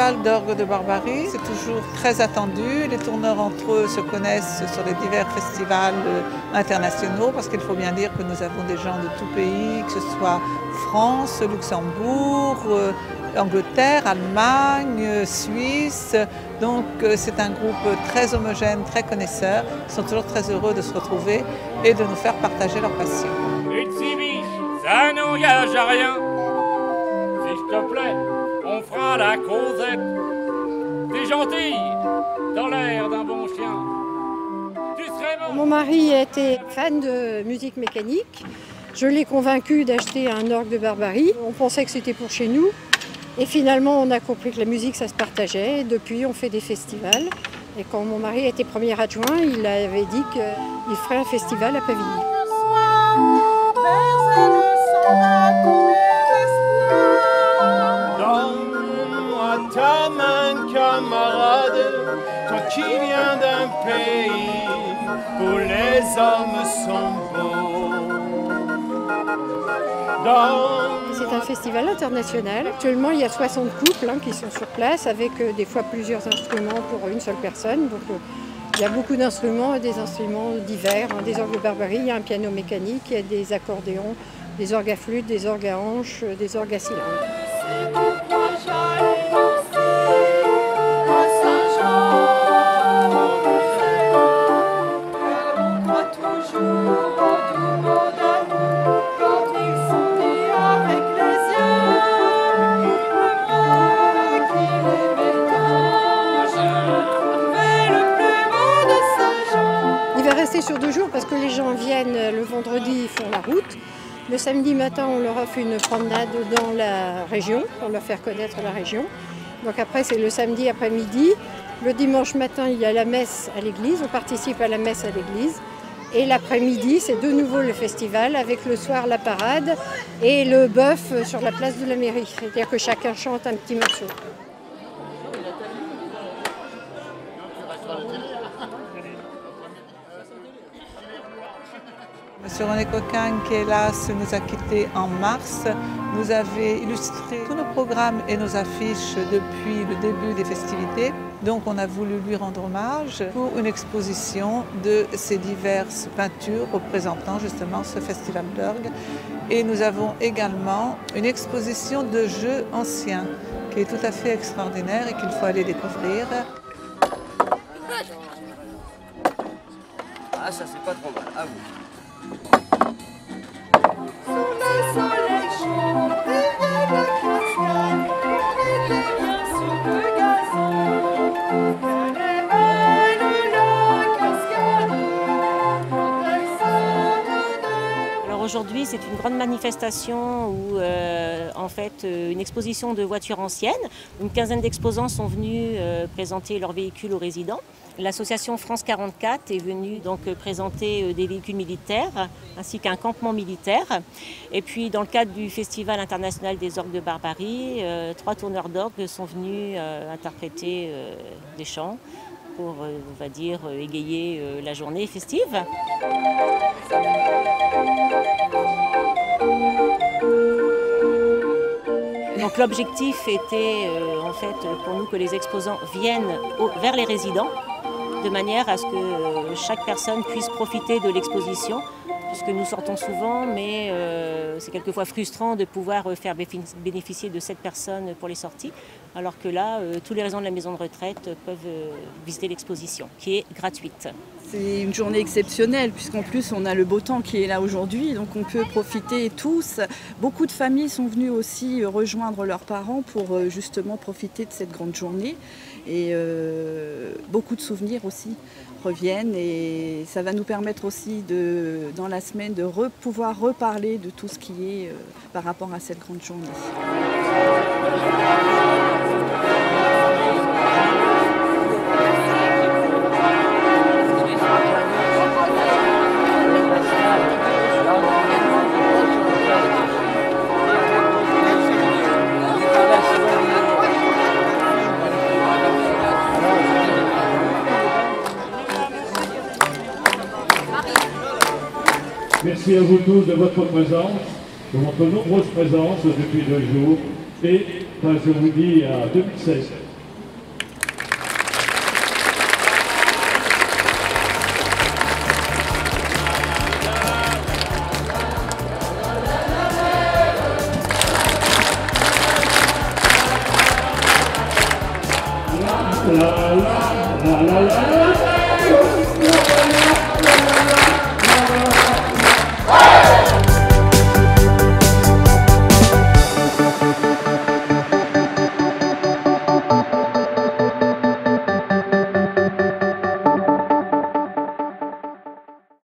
Festival d'orgue de Barbarie, c'est toujours très attendu. Les tourneurs entre eux se connaissent sur les divers festivals internationaux parce qu'il faut bien dire que nous avons des gens de tout pays, que ce soit France, Luxembourg, Angleterre, Allemagne, Suisse. Donc c'est un groupe très homogène, très connaisseur. Ils sont toujours très heureux de se retrouver et de nous faire partager leur passion. Une civiche, ça n'engage à rien. S'il te plaît, on fera la causette. T'es gentille, dans l'air d'un bon chien. Tu serais bon. Mon mari était fan de musique mécanique. Je l'ai convaincu d'acheter un orgue de Barbarie. On pensait que c'était pour chez nous. Et finalement, on a compris que la musique, ça se partageait. Et depuis, on fait des festivals. Et quand mon mari était premier adjoint, il avait dit qu'il ferait un festival à Pavilly. Donne-moi ta main, camarade, toi qui viens d'un pays où les hommes sont beaux. C'est un festival international. Actuellement, il y a 60 couples qui sont sur place avec des fois plusieurs instruments pour une seule personne. Donc, il y a beaucoup d'instruments et des instruments divers, des orgues de Barbarie, il y a un piano mécanique, il y a des accordéons, des orgues à flûte, des orgues à hanches, des orgues à cylindres. Sur 2 jours parce que les gens viennent le vendredi, ils font la route. Le samedi matin, on leur offre une promenade dans la région pour leur faire connaître la région. Donc après, c'est le samedi après-midi. Le dimanche matin, il y a la messe à l'église. On participe à la messe à l'église. Et l'après-midi, c'est de nouveau le festival avec le soir la parade et le bœuf sur la place de la mairie. C'est-à-dire que chacun chante un petit morceau. Monsieur René Coquin, qui hélas nous a quittés en mars, nous avait illustré tous nos programmes et nos affiches depuis le début des festivités. Donc on a voulu lui rendre hommage pour une exposition de ces diverses peintures représentant justement ce festival d'orgue. Et nous avons également une exposition de jeux anciens qui est tout à fait extraordinaire et qu'il faut aller découvrir. Ah, ça c'est pas trop mal, à vous. Aujourd'hui, c'est une grande manifestation où, en fait, une exposition de voitures anciennes. Une quinzaine d'exposants sont venus présenter leurs véhicules aux résidents. L'association France 44 est venue donc présenter des véhicules militaires ainsi qu'un campement militaire. Et puis, dans le cadre du Festival international des orgues de Barbarie, 3 tourneurs d'orgues sont venus interpréter des chants pour, on va dire, égayer la journée festive. Donc l'objectif était en fait pour nous que les exposants viennent vers les résidents de manière à ce que chaque personne puisse profiter de l'exposition, puisque nous sortons souvent, mais c'est quelquefois frustrant de pouvoir faire bénéficier de 7 personnes pour les sorties, alors que là, tous les résidents de la maison de retraite peuvent visiter l'exposition, qui est gratuite. C'est une journée exceptionnelle, puisqu'en plus on a le beau temps qui est là aujourd'hui, donc on peut profiter tous. Beaucoup de familles sont venues aussi rejoindre leurs parents pour justement profiter de cette grande journée. Et beaucoup de souvenirs aussi reviennent et ça va nous permettre aussi dans la semaine de pouvoir reparler de tout ce qui est par rapport à cette grande journée. Merci à vous tous de votre présence, de votre nombreuse présence depuis 2 jours. Et je vous dis à 2016. la la la.